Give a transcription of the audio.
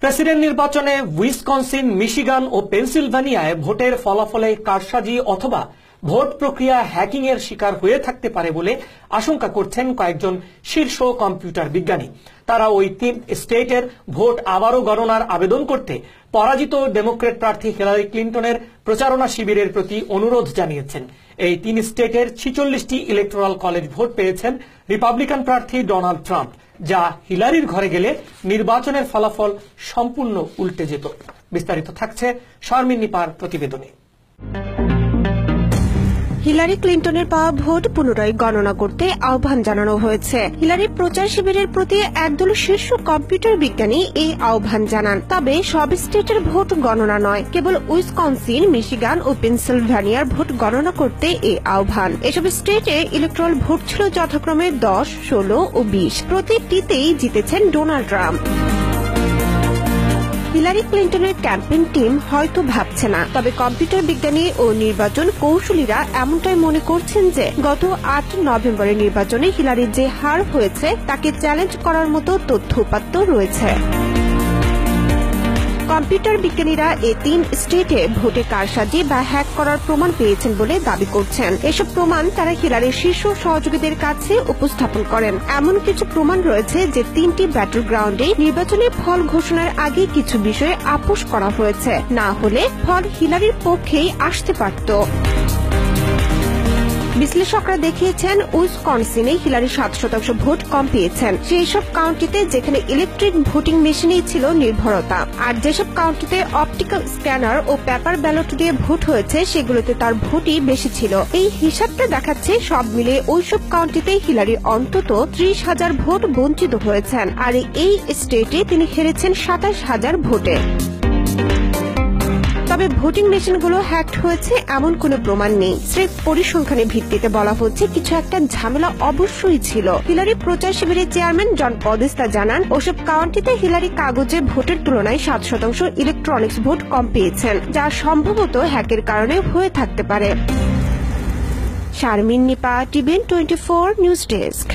President নির্বাচনে Wisconsin, Michigan ও পেনসিলভানিয়ায় ভোটের ফলাফলে কারসাজি অথবা ভোট প্রক্রিয়া হ্যাকিং এর শিকার হয়ে থাকতে পারে বলে আশঙ্কা করছেন কয়েকজন শীর্ষ কম্পিউটার বিজ্ঞানী। তারা ওই তিন স্টেটের ভোট আবারও গণনার আবেদন করতে পরাজিত ডেমোক্রেট প্রার্থী হিলারি ক্লিন্টনের প্রচারণা শিবিরের প্রতি অনুরোধ জানিয়েছেন। এই তিন স্টেটের 46টি ইলেকটোরাল কলেজ ভোট পেয়েছেন রিপাবলিকান প্রার্থী ডোনাল্ড ট্রাম্প, যা হিলারির ঘরে গেলে নির্বাচনের ফলাফল সম্পূর্ণ উল্টে যেত। বিস্তারিত থাকছে শারমিন নিপার প্রতিবেদনে। হিলারি ক্লিন্টনের পাওয়া ভোট পুনরায় গণনা করতে আহ্বান জানানো হয়েছে। হিলারির প্রচার শিবিরের প্রতি একদল শীর্ষ কম্পিউটার বিজ্ঞানী এই আহ্বান জানান। তবে সব স্টেটের ভোট গণনা নয়, কেবল উইসকনসিন, মিশিগান ও পেনসিলভানিয়ার ভোট গণনা করতে এই আহ্বান। এসব স্টেটে ইলেকট্রাল ভোট ছিল যথাক্রমে 10, 16 ও 20। প্রতিটিতেই জিতেছেন ডোনাল্ড ট্রাম্প। হিলারি ক্লিন্টনের ক্যাম্পেইন টিম হয়তো ভাবছে না, তবে কম্পিউটার বিজ্ঞানী ও নির্বাচন কৌশলীরা এমনটাই মনে করছেন যে গত 8 নভেম্বরের নির্বাচনে হিলারির যে হার হয়েছে তাকে চ্যালেঞ্জ করার মতো তথ্য উপাত্ত রয়েছে। কম্পিউটার বিজ্ঞানীরা এই তিন স্টেটে ভোটে কারসাজি বা হ্যাক করার প্রমাণ পেয়েছেন বলে দাবি করছেন। এসব প্রমাণ তারা হিলারির শীর্ষ সহযোগীদের কাছে উপস্থাপন করেন। এমন কিছু প্রমাণ রয়েছে যে তিনটি ব্যাটল গ্রাউন্ডে নির্বাচনের ফল ঘোষণার আগে কিছু বিষয়ে আপোস করা হয়েছে, না হলে ফল হিলারির পক্ষেই আসতে পারত। বিশ্লেষকরা দেখিয়েছেন উইসকনসিনে হিলারি 7% ভোট কম পেয়েছেন সেই সব কাউন্টিতে যেখানে ইলেকট্রিক ভোটিং মেশিনেই ছিল নির্ভরতা। আর যেসব কাউন্টিতে অপটিক্যাল স্ক্যানার ও পেপার ব্যালট দিয়ে ভোট হয়েছে সেগুলোতে তার ভোটই বেশি ছিল। এই হিসাবটা দেখাচ্ছে সব মিলে ওইসব কাউন্টিতে হিলারি অন্তত 30,000 ভোট বঞ্চিত হয়েছেন, আর এই স্টেটে তিনি হেরেছেন 27,000 ভোটে। তবে ভোটিং মেশিনগুলো হ্যাকড হয়েছে এমন কোনো প্রমাণ নেই। স্রেফ পরিসংখ্যানের ভিত্তিতে বলা হচ্ছে কিছু একটা ঝামেলা অবশ্যই ছিল। হিলারি প্রচার শিবিরের চেয়ারম্যান জন পদেস্তা জানান, ওসব কাউন্টিতে হিলারি কাগজে ভোটের তুলনায় 7% ইলেকট্রনিক্স ভোট কম পেয়েছেন, যা সম্ভবত হ্যাকের কারণে হয়ে থাকতে পারে। Sharmin Nipa, TVN 24 news desk.